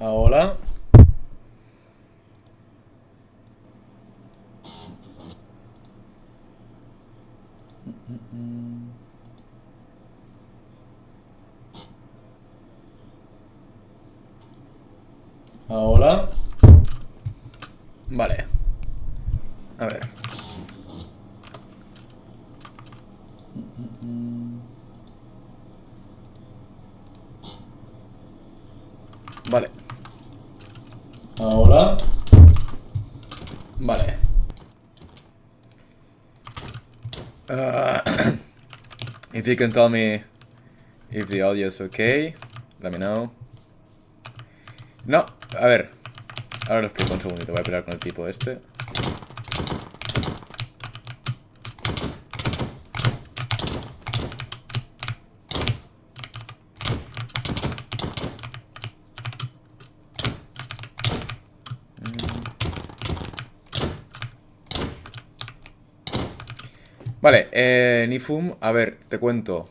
Hola. Hola. Vale. A ver. Vale. Hola. Vale. If you can tell me if the audio is okay, let me know. No, a ver. Ahora lo explico un segundito. Voy a pelear con el tipo este. Vale, Nifum, a ver, te cuento.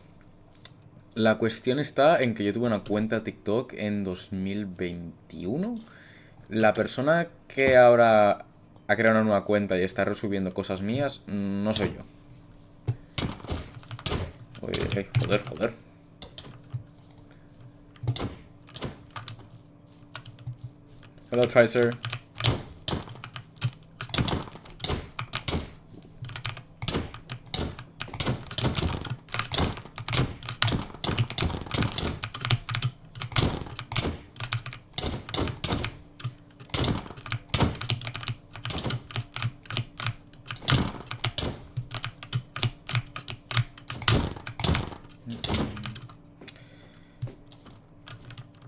La cuestión está en que yo tuve una cuenta TikTok en 2021. La persona que ahora ha creado una nueva cuenta y está resubiendo cosas mías, no soy yo. Uy, joder. Hello, Tracer.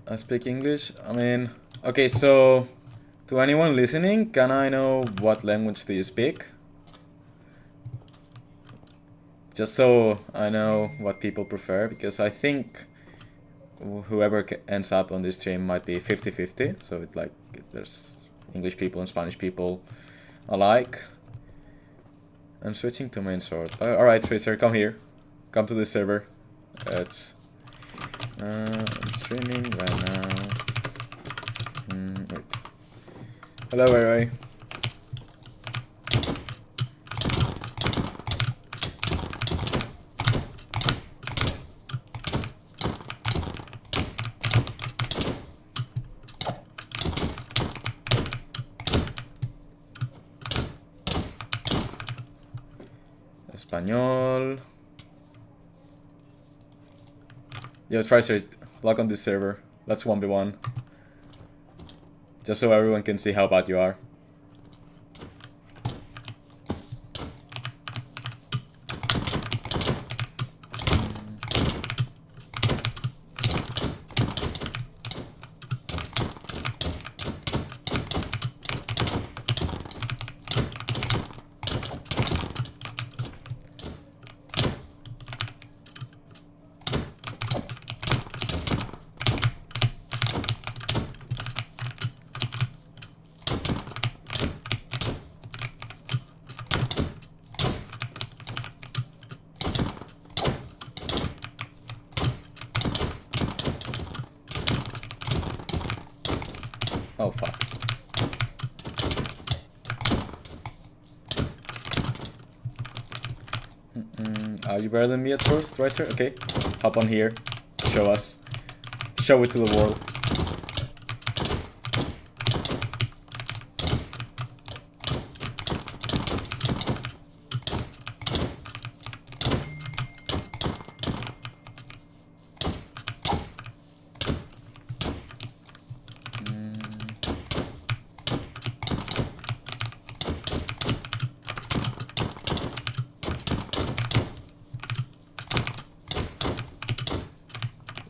I speak English. I mean, okay, so to anyone listening, can I know what language do you speak? Just so I know what people prefer, because I think whoever ends up on this stream might be 50-50, so it like there's English people and Spanish people alike. I'm switching to main sword. Alright, Tracer, come here. Come to this server. It's I'm streaming right now. Wait. Hello, Ray. Español. Yo, Tracer, log on this server. Let's 1v1. Just so everyone can see how bad you are. Oh, fuck. Are you better than me at first, Tracer? Okay, hop on here. Show us. Show it to the world.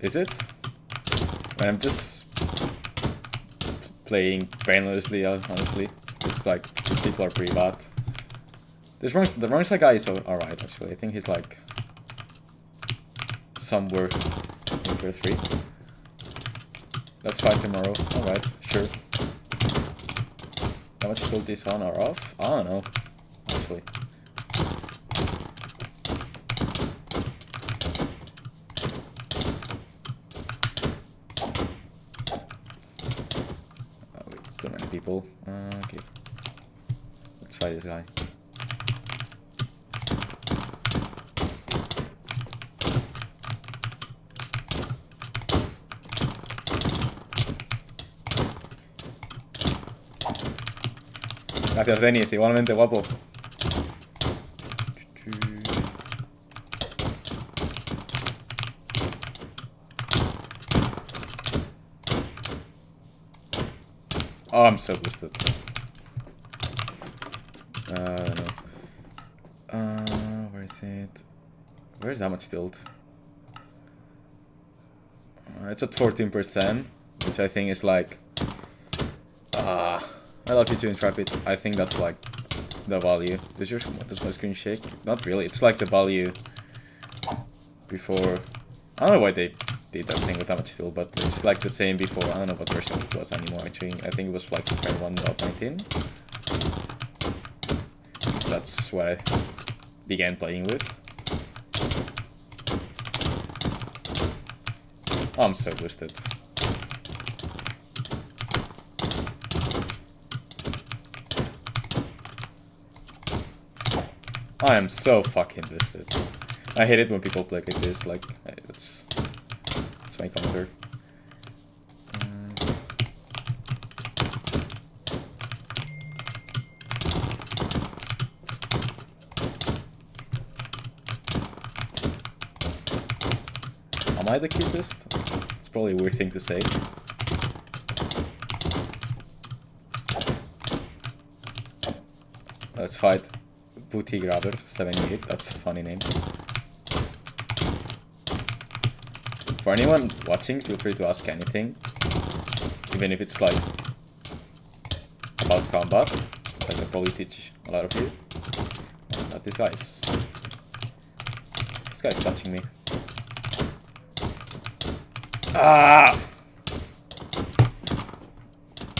Is it? I'm just playing brainlessly, honestly. It's like, these people are pretty bad. The Runner guy is alright, actually. I think he's like somewhere in tier 3. Let's fight tomorrow. Alright, sure. How much difficulties on or off? I don't know, actually. Too many people. Okay. Let's fight this guy. Gracias, Denis. Igualmente, guapo. Oh, I'm so boosted. I don't know. Where is it? Where is damage tilt? It's at 14%, which I think is like... I love you to interrupt it. I think that's like the value. Does my screen shake? Not really. It's like the value before. I don't know why they did that thing with damage still, but it's like the same before. I don't know what version it was anymore. Actually, I think it was like 1.19. So that's what I began playing with. Oh, I'm so boosted. I am so fucking boosted. I hate it when people play like this, like, it's my counter. Am I the cutest? It's probably a weird thing to say. Let's fight. Booty Grabber 78, that's a funny name. For anyone watching, feel free to ask anything. Even if it's like about combat. I can probably teach a lot of you. But this guy's touching me. Ah!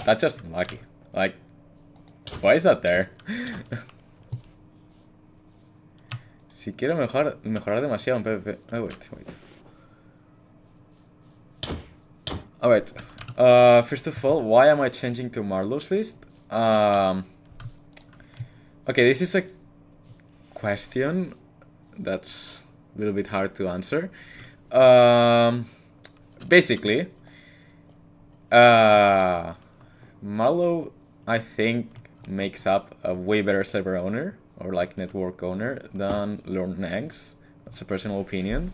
That's just unlucky. Like, why is that there? Si quiero mejorar demasiado en PvP. Oh, wait. Alright. First of all, why am I changing to Marlowe's list? Okay, this is a question that's a little bit hard to answer. Basically, Marlowe, I think, makes up a way better server owner or like network owner than Lorne Nangs. That's a personal opinion.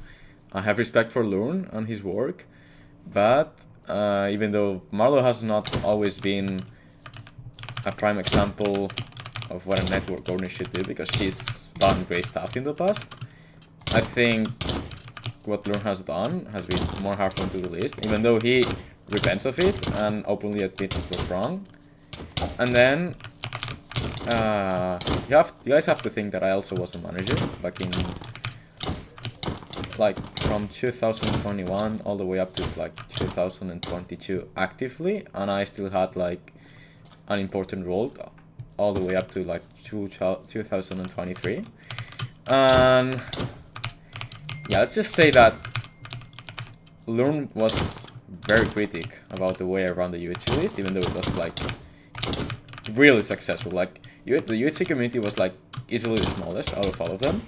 I have respect for Lorne and his work, but even though Marlowe has not always been a prime example of what a network owner should do, because she's done great stuff in the past, I think what Lorne has done has been more harmful to the list, even though he repents of it and openly admits it was wrong. And then you guys have to think that I also was a manager back in like from 2021 all the way up to like 2022 actively, and I still had like an important role all the way up to like 2023. And yeah, let's just say that Lorne was very critic about the way I ran the UHC list, even though it was like really successful. Like the UHC community was like easily the smallest out of all of them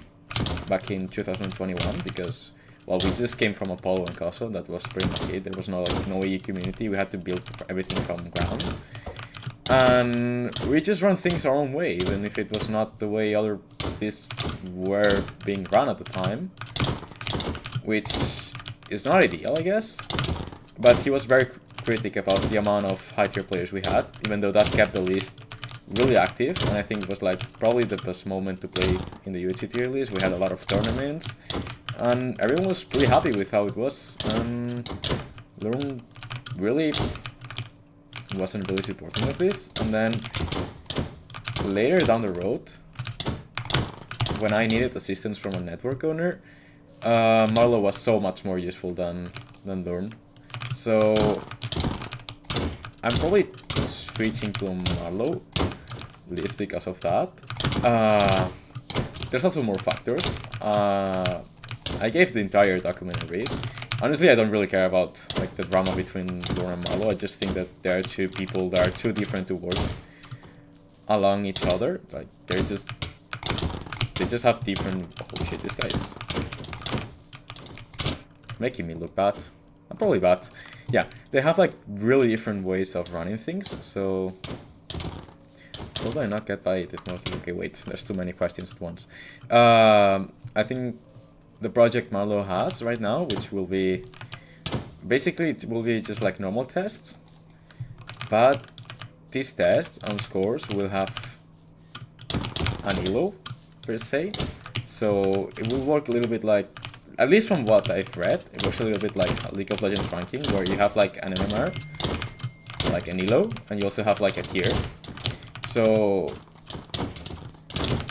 back in 2021, because well, we just came from Apollo and Kosovo. That was pretty much it. There was no AE community. We had to build everything from ground, and we just run things our own way, even if it was not the way other lists were being run at the time, which is not ideal, I guess. But he was very critic about the amount of high tier players we had, even though that kept the list really active, and I think it was like probably the best moment to play in the UHC tier list. We had a lot of tournaments, and everyone was pretty happy with how it was, and Lorne really wasn't really supporting of this. And then later down the road, when I needed assistance from a network owner, Marlowe was so much more useful than Lorne. So I'm probably switching to Marlowe list because of that. There's also more factors. I gave the entire document a read. Honestly, I don't really care about like the drama between Lorne and Marlo. I just think that there are two people that are too different to work along each other. Like they just have different. Holy shit, this guy is making me look bad. I'm probably bad. Yeah, they have like really different ways of running things. So will I not get by it? It mostly okay. Wait, there's too many questions at once. I think the project Marlo has right now, which will be basically it will be just like normal tests, but these tests on scores will have an elo per se, so it will work a little bit like, at least from what I've read, it works a little bit like League of Legends ranking, where you have like an MMR, like an elo, and you also have like a tier. So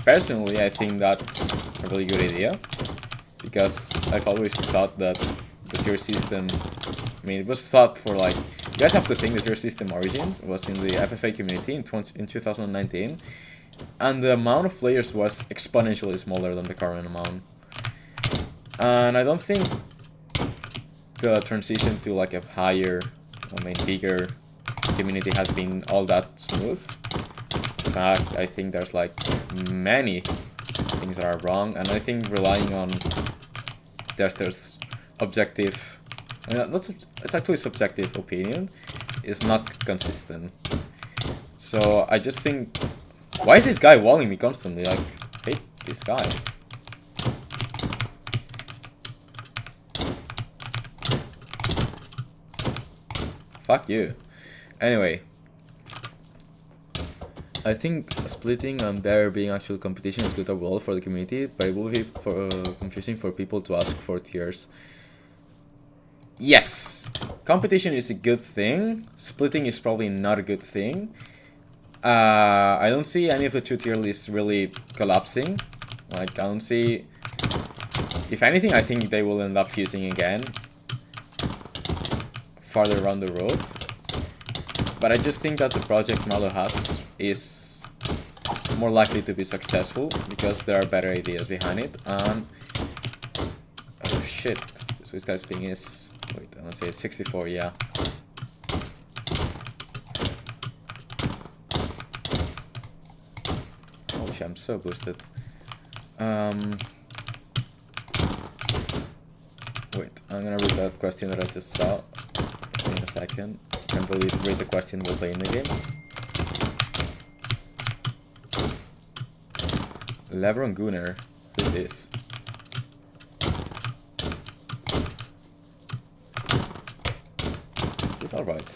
personally, I think that's a really good idea, because I've always thought that the tier system, I mean, it was thought for like, you guys have to think the tier system origin was in the FFA community in 2019, and the amount of players was exponentially smaller than the current amount. And I don't think the transition to like a higher, I mean, bigger community has been all that smooth. In fact, I think there's like many things that are wrong, and I think relying on testers' objective, it's actually subjective opinion, is not consistent. So I just think, why is this guy walling me constantly? Like, hate this guy. Fuck you. Anyway, I think splitting and there being actual competition is good overall for the community, but it will be confusing for people to ask for tiers. Yes, competition is a good thing. Splitting is probably not a good thing. I don't see any of the two tier lists really collapsing. Like, I don't see. If anything, I think they will end up fusing again farther around the road. But I just think that the project Marlo has is more likely to be successful because there are better ideas behind it. And oh shit, this guy's ping is, wait, I'm gonna say it's 64, yeah. Holy shit, I'm so boosted. Wait, I'm gonna read that question that I just saw in a second. And read the question while playing the game. Lebron Gunner, who is this? It's alright.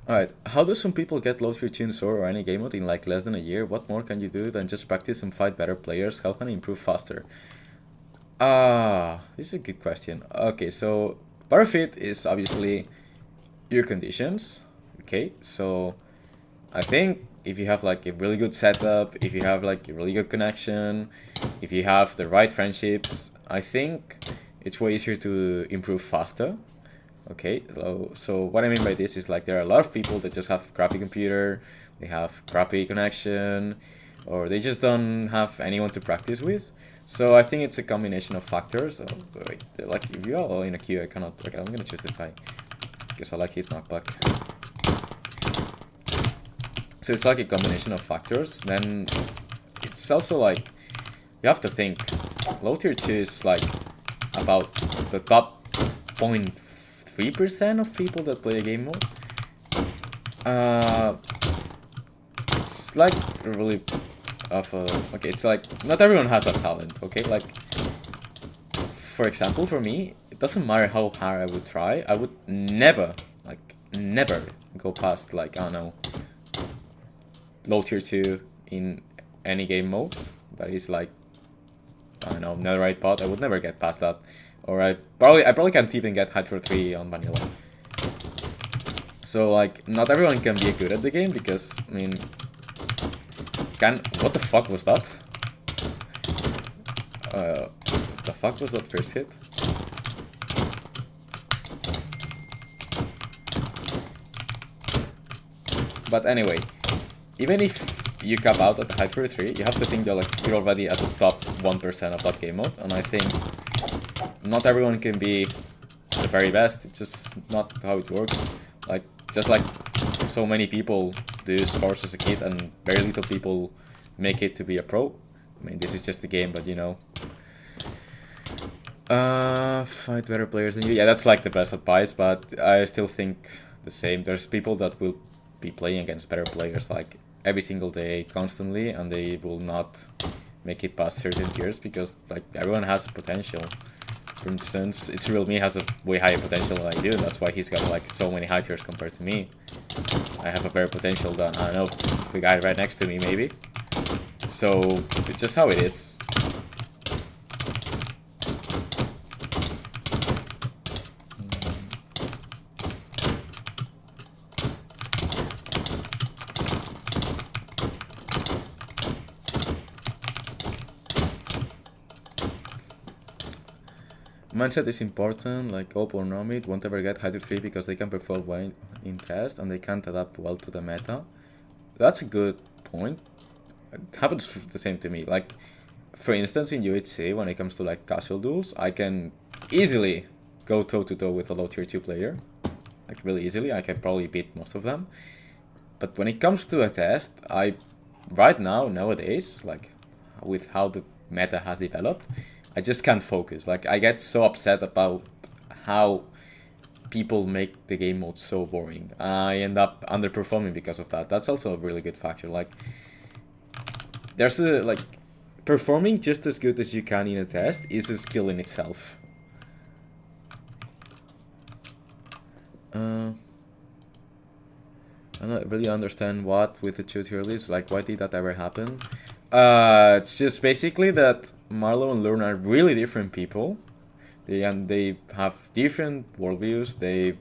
Alright, how do some people get low tier 2 in Soar or any game mode in like less than a year? What more can you do than just practice and fight better players? How can I improve faster? This is a good question. Okay, so part of it is obviously your conditions. Okay, so I think if you have like a really good setup, if you have like a really good connection, if you have the right friendships, I think it's way easier to improve faster. Okay, so what I mean by this is like there are a lot of people that just have crappy computer, they have crappy connection, or they just don't have anyone to practice with. So I think it's a combination of factors. Oh, wait, like if you are all in a queue, I cannot. Okay, I'm gonna choose this guy because I like his knockback. So it's like a combination of factors. Then it's also like you have to think. Low tier 2 is like about the top 0.3% of people that play a game mode. It's like really. Okay, it's like not everyone has that talent. Okay, like for example, for me, it doesn't matter how hard I would try, I would never go past like, I don't know, low tier 2 in any game mode that is like, I don't know, netherite pot. I would never get past that, or I probably can't even get high tier 3 on vanilla. So like not everyone can be good at the game because I mean. What the fuck was that? The fuck was that first hit? But anyway, even if you cap out at the high 33, you have to think you're already at the top 1% of that game mode, and I think not everyone can be the very best. It's just not how it works. Like, just like so many people do sports as a kid and very little people make it to be a pro. I mean, this is just a game, but you know. Fight better players than you. Yeah, that's like the best advice, but I still think the same. There's people that will be playing against better players like every single day, constantly, and they will not make it past certain tiers because like everyone has a potential. For instance, It's Real Me has a way higher potential than I do, and that's why he's got like so many high tiers compared to me. I have a better potential than, I don't know, the guy right next to me maybe. So it's just how it is. Mindset is important, like op or no mid won't ever get high to 3 because they can perform well in test and they can't adapt well to the meta. That's a good point. It happens the same to me. Like, for instance, in UHC, when it comes to like casual duels, I can easily go toe to toe with a low tier 2 player. Like, really easily. I can probably beat most of them. But when it comes to a test, right now, nowadays, like, with how the meta has developed, I just can't focus. Like, I get so upset about how people make the game mode so boring. I end up underperforming because of that. That's also a really good factor. Like, there's a, like, performing just as good as you can in a test is a skill in itself. I don't really understand what with the 2 tier lists. Like, why did that ever happen? It's just basically that Marlo and Lurn are really different people. They have different worldviews. They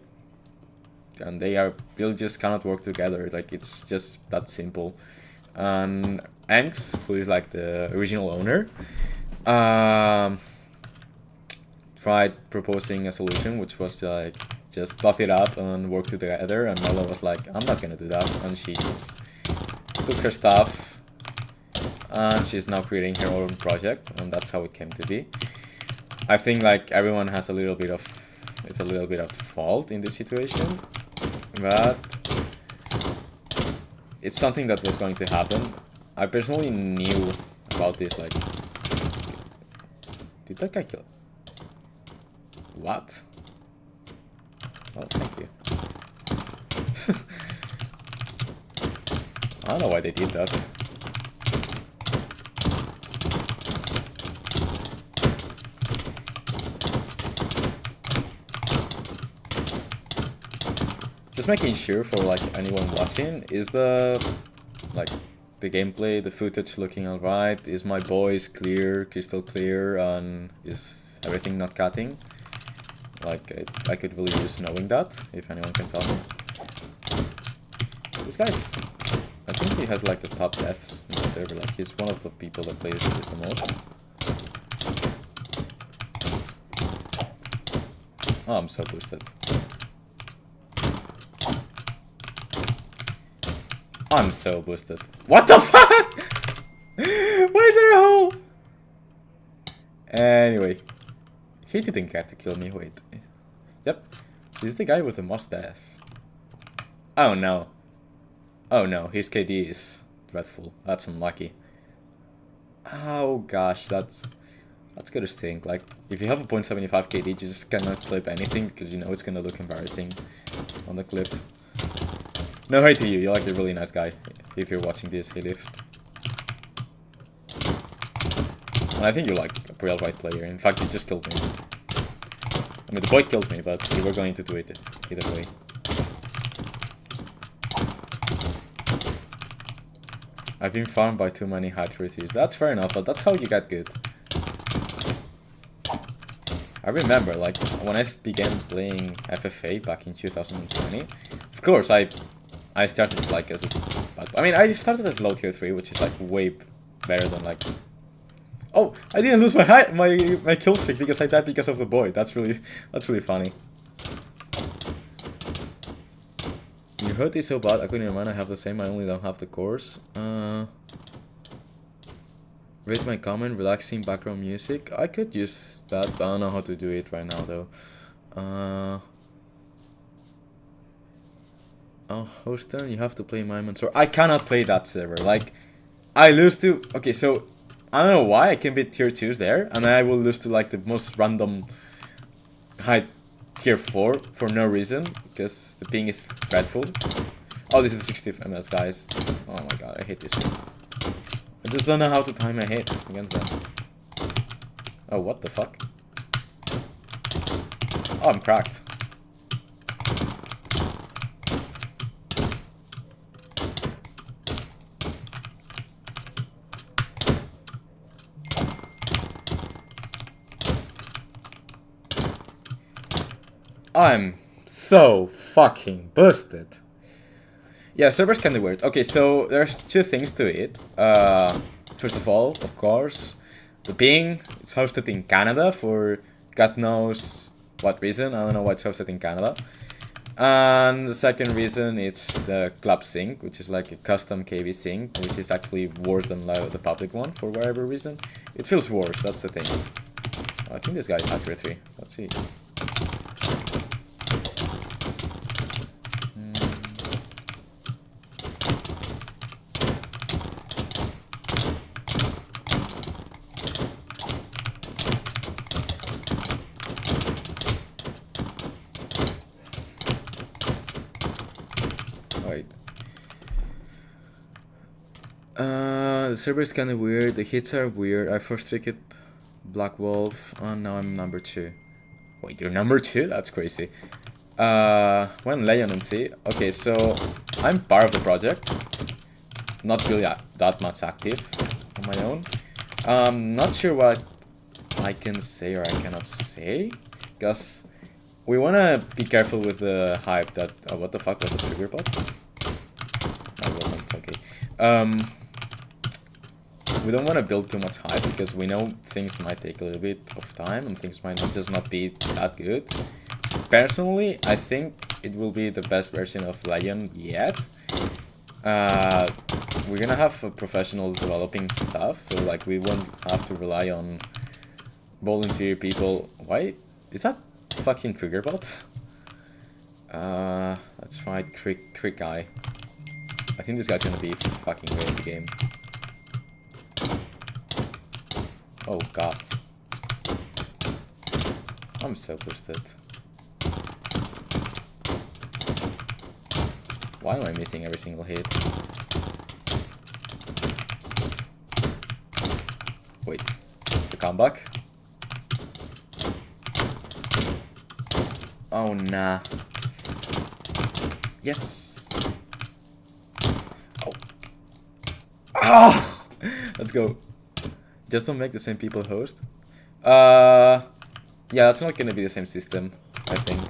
just cannot work together. Like, it's just that simple. And Anx, who is like the original owner, tried proposing a solution, which was like just buff it up and work together. And Marlo was like, I'm not gonna do that, and she just took her stuff. And she's now creating her own project, and that's how it came to be. I think like everyone has a little bit of fault in this situation, but it's something that was going to happen. I personally knew about this. Like, did that guy kill? What? Well, thank you. I don't know why they did that. Just making sure for like anyone watching, is the gameplay, the footage looking alright? Is my voice clear, crystal clear, and is everything not cutting? Like, I could really use knowing that, if anyone can tell me. This guy's, I think he has like the top deaths in the server. Like, he's one of the people that plays this the most. Oh, I'm so boosted. I'm so boosted. What the fuck? Why is there a hole? Anyway. He didn't get to kill me, wait. Yep. This is the guy with the mustache. Oh no. Oh no, his KD is dreadful. That's unlucky. Oh gosh, that's gonna stink. Like, if you have a 0.75 KD, you just cannot clip anything because you know it's gonna look embarrassing on the clip. No hate to you, you're like a really nice guy. If you're watching this, hey Lift. And I think you're like a real right player. In fact, you just killed me. I mean, the boy killed me, but you were going to do it either way. I've been farmed by too many high threes. That's fair enough, but that's how you get good. I remember, like, when I began playing FFA back in 2020, of course, I started, like, as a... I mean, I started as low tier 3, which is, like, way better than, like... Oh, I didn't lose my kill streak because I died because of the boy. That's really funny. You Your hood is so bad. I couldn't mind. I have the same. I only don't have the course. Rate my comment. Relaxing background music. I could use that, but I don't know how to do it right now though. Oh, Houston, you have to play my Mansour. I cannot play that server. Like, I lose to. Okay, so I don't know why I can be tier 2s there, and I will lose to like the most random high tier 4 for no reason, because the ping is dreadful. Oh, this is 60 ms, guys. Oh my god, I hate this one. I just don't know how to time my hits against them. Oh, what the fuck? Oh, I'm cracked. I'm so fucking busted. Yeah, server's kinda weird. Okay, so there's two things to it. First of all, of course, the ping. It's hosted in Canada for God knows what reason. I don't know why it's hosted in Canada. And the second reason, it's the club sync, which is like a custom KV sync, which is actually worse than the public one for whatever reason. It feels worse, that's the thing. I think this guy is accurate 3. Let's see. Wait. The server is kind of weird. The hits are weird. I first picked Black Wolf, and now I'm number 2. Wait, you're number 2? That's crazy. When Leon and C. Okay, so I'm part of the project. Not really that much active on my own. Not sure what I can say or I cannot say, because we wanna be careful with the hype that. Oh, what the fuck was the trigger bot? I wasn't. Okay. We don't want to build too much hype because we know things might take a little bit of time and things might not be that good. Personally, I think it will be the best version of Lion yet. We're gonna have a professional developing stuff, so like we won't have to rely on volunteer people. Why is that fucking trigger bot? Let's try Crick Guy. I think this guy's gonna be fucking great in the game. Oh god. I'm so boosted. Why am I missing every single hit? Wait, the comeback? Oh nah. Yes! Oh! Ah! Let's go. Just don't make the same people host. Yeah, that's not gonna be the same system, I think.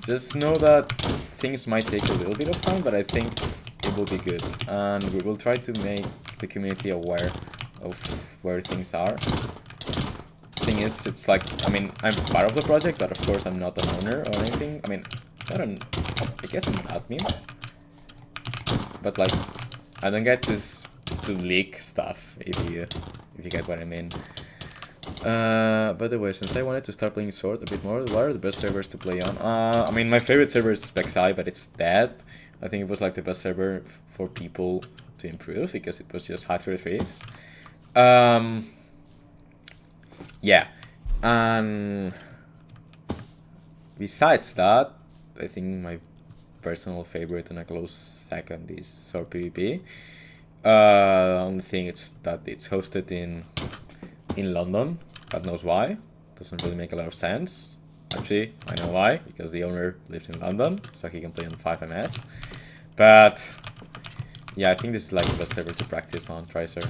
Just know that things might take a little bit of time, but I think it will be good. And we will try to make the community aware of where things are. Thing is, it's like, I mean, I'm part of the project, but of course I'm not an owner or anything. I mean, I guess I'm an admin. But like, I don't get to leak stuff, if you get what I mean. By the way, since I wanted to start playing Sword a bit more, what are the best servers to play on? I mean, my favorite server is Spexi, but it's dead. I think it was like the best server for people to improve, because it was just high 33s. Yeah. And besides that, I think my personal favorite and a close second is Sword PvP. Only thing it's that it's hosted in London. God knows why. Doesn't really make a lot of sense. Actually, I know why, because the owner lives in London, so he can play on 5 ms. But yeah, I think this is like the best server to practice on Tracer.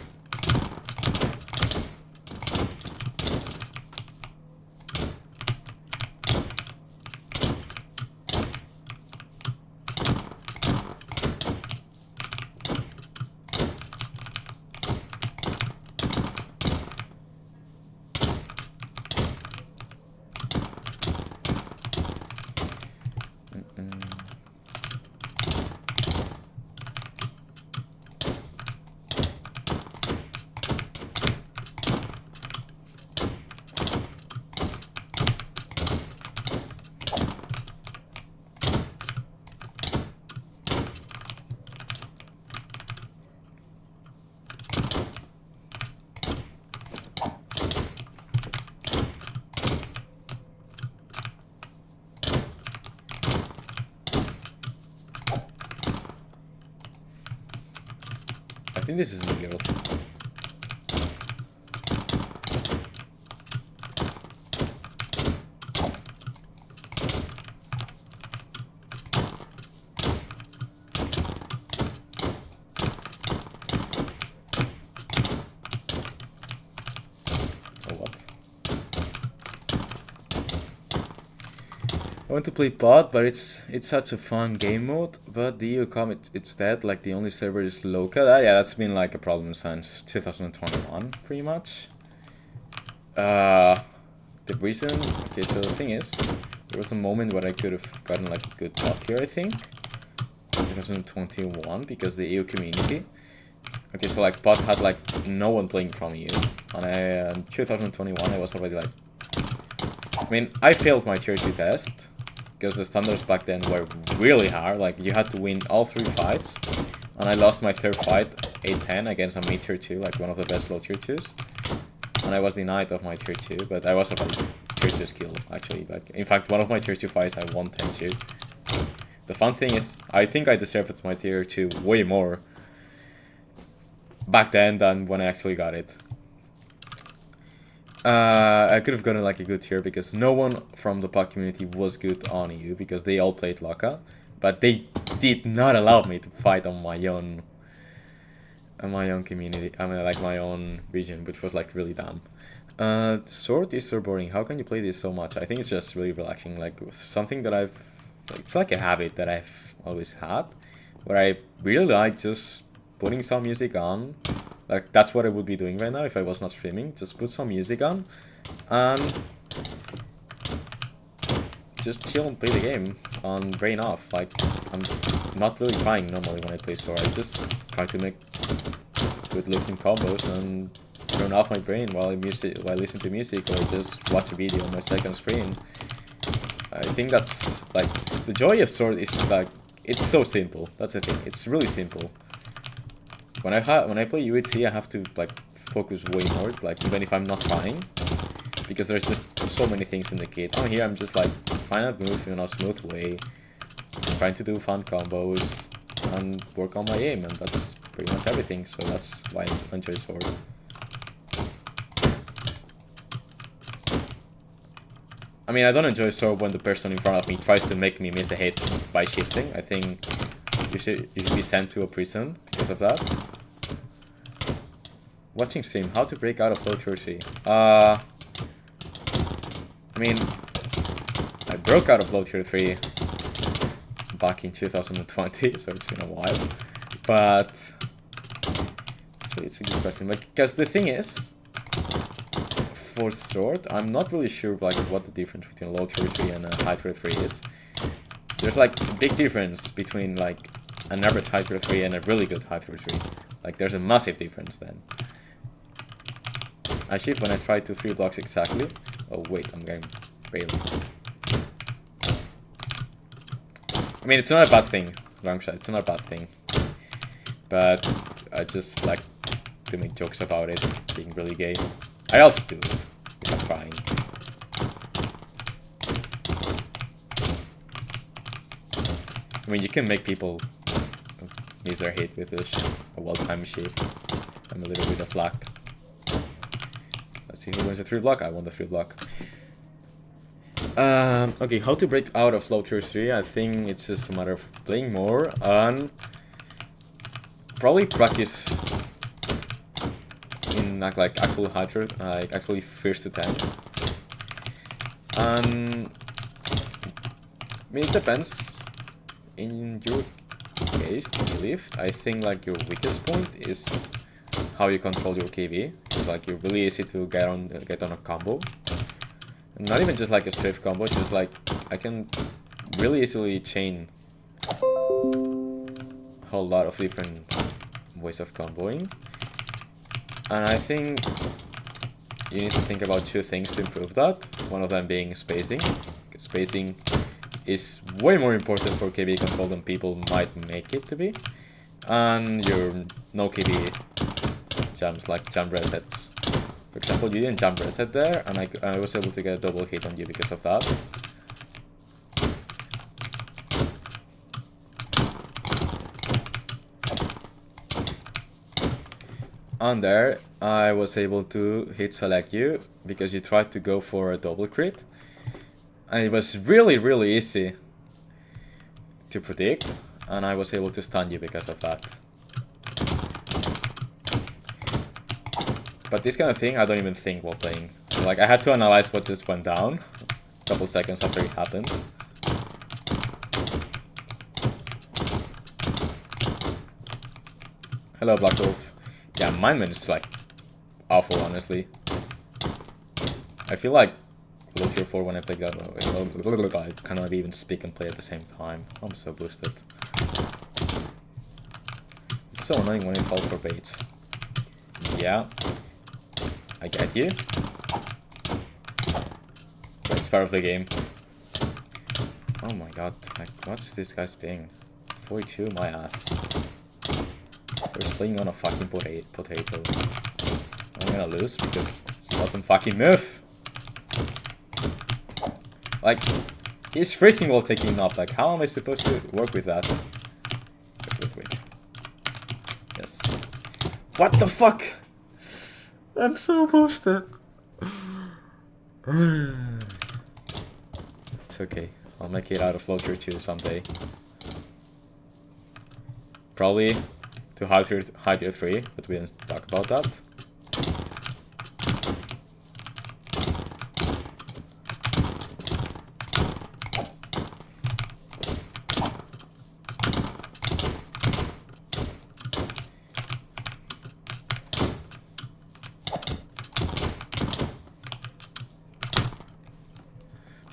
think this is illegal. I want to play bot, but it's such a fun game mode. But the EU it's dead. Like the only server is local. Yeah, that's been like a problem since 2021, pretty much. The reason. Okay, so the thing is, there was a moment where I could have gotten like a good bot here. I think 2021 because the EU community. Okay, so like bot had like no one playing from EU, and in 2021 I was already like. I mean, I failed my tier 2 test. Because the standards back then were really hard, like you had to win all 3 fights, and I lost my 3rd fight 8-10 against a mid tier 2, like one of the best low tier 2s, and I was denied of my tier 2, but I was about tier 2 skill actually. Like in fact, one of my tier 2 fights I won 10-2. The fun thing is, I think I deserved my tier 2 way more back then than when I actually got it. I could have gotten like a good tier because no one from the pod community was good on EU because they all played Laka, but they did not allow me to fight on my own community. I mean, like my own region, which was like really dumb. Sword is so boring. How can you play this so much? I think it's just really relaxing. Like something that it's like a habit that I've always had, where I really like just putting some music on. Like, that's what I would be doing right now if I was not streaming. Just put some music on and just chill and play the game on brain off. Like, I'm not really trying normally when I play Sword. I just try to make good looking combos and turn off my brain while I listen to music or just watch a video on my second screen. I think that's, like, the joy of Sword is, like, it's so simple. That's the thing. It's really simple. When I play UHC, I have to like focus way more, like even if I'm not trying, because there's just so many things in the kit. On here, I'm just like trying to move in a smooth way, trying to do fun combos, and work on my aim, and that's pretty much everything. So that's why I enjoy Sword. I mean, I don't enjoy Sword when the person in front of me tries to make me miss a hit by shifting. I think you should be sent to a prison because of that. Watching stream, how to break out of low tier 3. I mean, I broke out of low tier 3 back in 2020, so it's been a while. But it's a good question. Like, because the thing is, for Sword, I'm not really sure like what the difference between low tier 3 and a high tier 3 is. There's like a big difference between like an average high tier 3 and a really good high tier 3. Like there's a massive difference then. I shift when I try to 3 blocks exactly. Oh wait, I'm getting railed. I mean, it's not a bad thing, long shot, it's not a bad thing. But I just like to make jokes about it being really gay. I also do it if I'm trying. I mean, you can make people miss their hit with a well-timed shift. I'm a little bit of luck. Let's see who wins the 3 block. I won the 3 block. Okay, how to break out of low tier 3? I think it's just a matter of playing more and probably practice in like actual high tier, like actually first attempts. And I mean, it depends. In your case, to be lived, I think like your weakest point is how you control your KB. It's like you're really easy to get on a combo. And not even just like a strafe combo, just like I can really easily chain a whole lot of different ways of comboing. And I think you need to think about 2 things to improve that. One of them being spacing. Spacing is way more important for KB control than people might make it to be. And your no KB jumps, like jump resets. For example, you didn't jump reset there, and I was able to get a double hit on you because of that. on there, I was able to hit select you because you tried to go for a double crit. And it was really, really easy to predict. And I was able to stun you because of that. But this kind of thing, I don't even think while playing. So, like, I had to analyze what just went down a couple seconds after it happened. Hello, Black Wolf. Yeah, Mindman is, like, awful, honestly. I feel like low tier 4 when I play that. I cannot even speak and play at the same time. I'm so boosted. It's so annoying when you fall for baits. Yeah. I get you. But it's part of the game. Oh my god, like, what's this guy's ping? 42, my ass. We're playing on a fucking potato. I'm gonna lose because it doesn't fucking move. Like, he's freezing while taking up. Like, how am I supposed to work with that? Wait. Yes. What the fuck? I'm so boosted. It's okay. I'll make it out of floater 2 someday. Probably to high tier 3, but we didn't talk about that.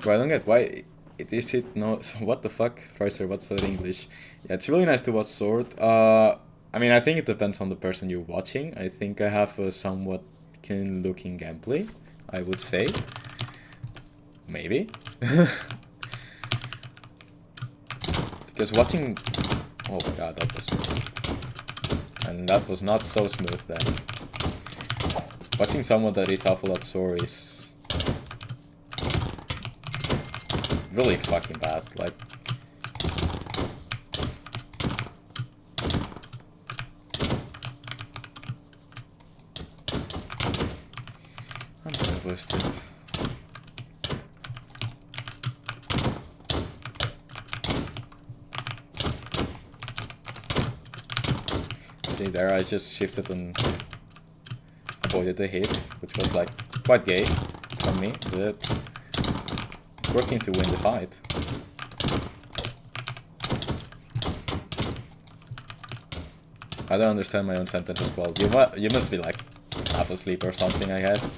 Bro, I don't get why it no. What the fuck? Ricer, what's that in English? Yeah, it's really nice to watch Sword. I mean, I think it depends on the person you're watching. I think I have a somewhat keen looking gameplay, I would say. Maybe. Because watching... Oh my god, that was smooth. And that was not so smooth then. Watching someone that is awful at Sword is... really fucking bad, like... I'm so boosted. See there, I just shifted and avoided the hit, which was like quite gay from me, but working to win the fight. I don't understand my own sentence as well. You must be like half asleep or something, I guess.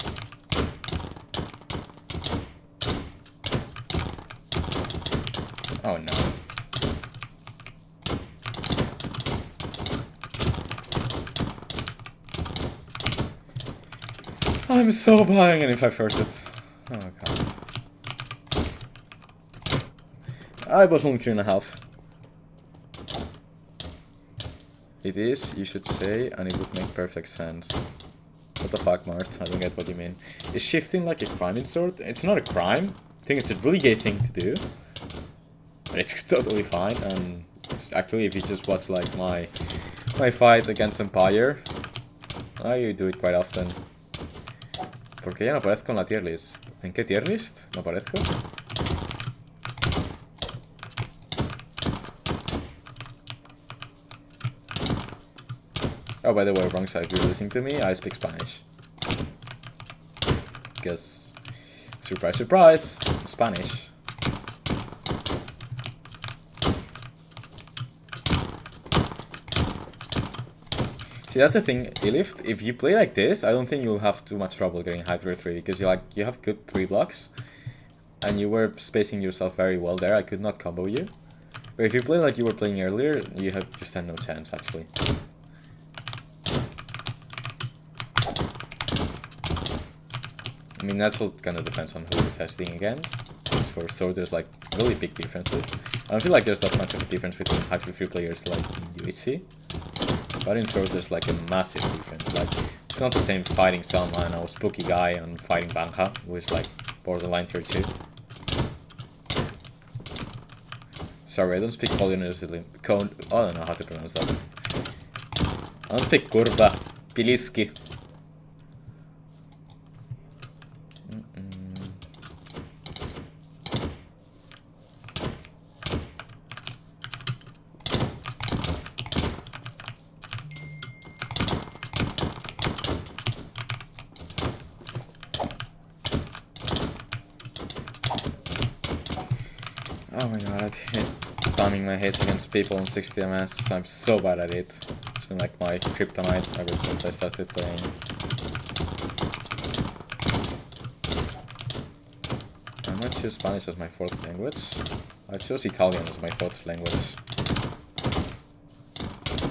Oh no. I'm so behind and if I first it. Oh god. I was only 3.5. It is, you should say, and it would make perfect sense. What the fuck, Mars? I don't get what you mean. Is shifting like a crime in Sword? It's not a crime. I think it's a really gay thing to do. But it's totally fine, and actually if you just watch like my fight against Empire, I do it quite often. ¿Por qué ya no aparezco en la tier list? ¿En qué tier list? ¿No aparezco? Oh, by the way, wrong side, if you're listening to me, I speak Spanish. Because, surprise, surprise, Spanish. See, that's the thing, Ilift, if you play like this, I don't think you'll have too much trouble getting high tier 3, because you have good 3 blocks, and you were spacing yourself very well there, I could not combo you. But if you play like you were playing earlier, you just had no chance, actually. I mean, that's what kind of depends on who you're testing against. For Sword, there's like really big differences. I don't feel like there's that much of a difference between high tier 3 players like in UHC. But in Sword, there's like a massive difference. Like, it's not the same fighting some, I don't know, spooky guy and fighting Bangha, who is like borderline tier 2. Sorry, I don't speak Polynesian. I don't know how to pronounce that. I don't speak Kurva. Piliski. Oh my god, I hate timing my hits against people on 60 ms. I'm so bad at it. It's been like my kryptonite ever since I started playing. I might choose Spanish as my fourth language. I chose Italian as my fourth language.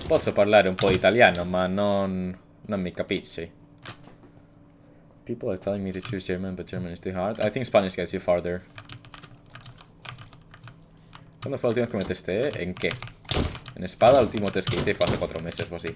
Posso parlare un po' italiano, ma non mi capisci. People are telling me to choose German, but German is too hard. I think Spanish gets you farther. ¿Cuándo fue la última vez que me testé? ¿En qué? En espada, el último test que hice fue hace 4 meses o así.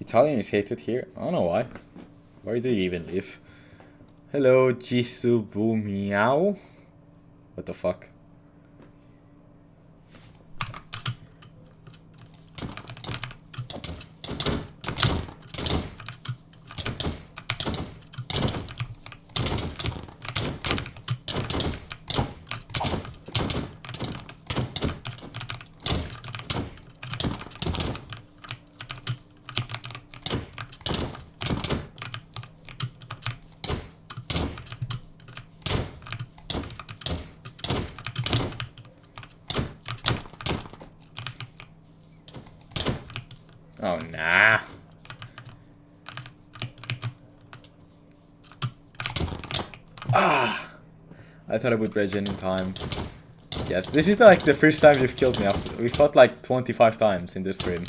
Italian is hated here. I don't know why. Where do you even live? Hello, Jisubu Meow. What the fuck? Oh, nah. Ah! I thought I would regen in time. Yes, this is like the first time you've killed me after. We fought like 25 times in this stream.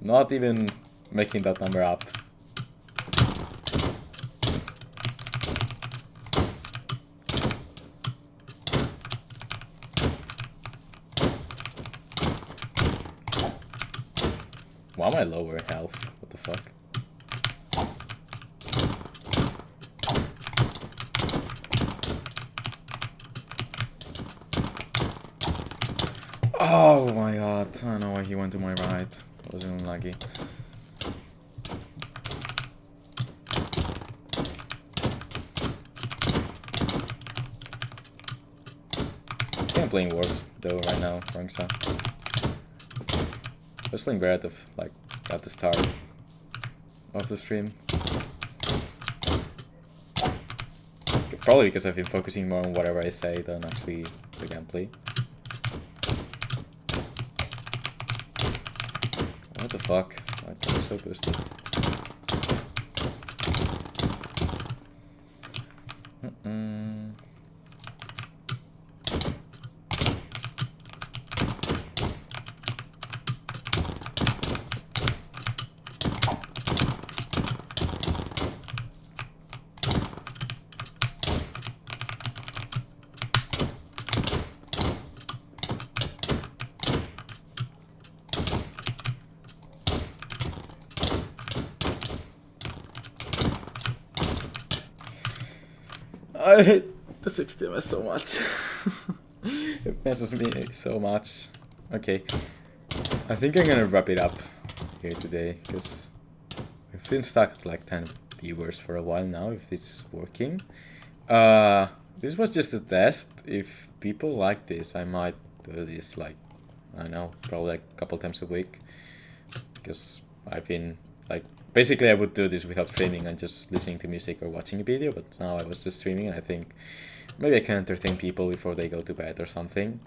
Not even making that number up. Why am I lower health? What the fuck? Oh my god, I don't know why he went to my right. I was unlucky. I think I'm playing worse though right now, Rangsa. I was playing Barret like at the start of the stream. Probably because I've been focusing more on whatever I say than actually the gameplay. What the fuck? I'm so boosted. I hate the 60 ms so much. It messes me so much. Okay, I think I'm gonna wrap it up here today, because we've been stuck at like 10 viewers for a while now, if this is working. This was just a test. If people like this, I might do this like, I don't know, probably like a couple times a week, because I've been like, basically I would do this without streaming and just listening to music or watching a video, but now I was just streaming and I think maybe I can entertain people before they go to bed or something.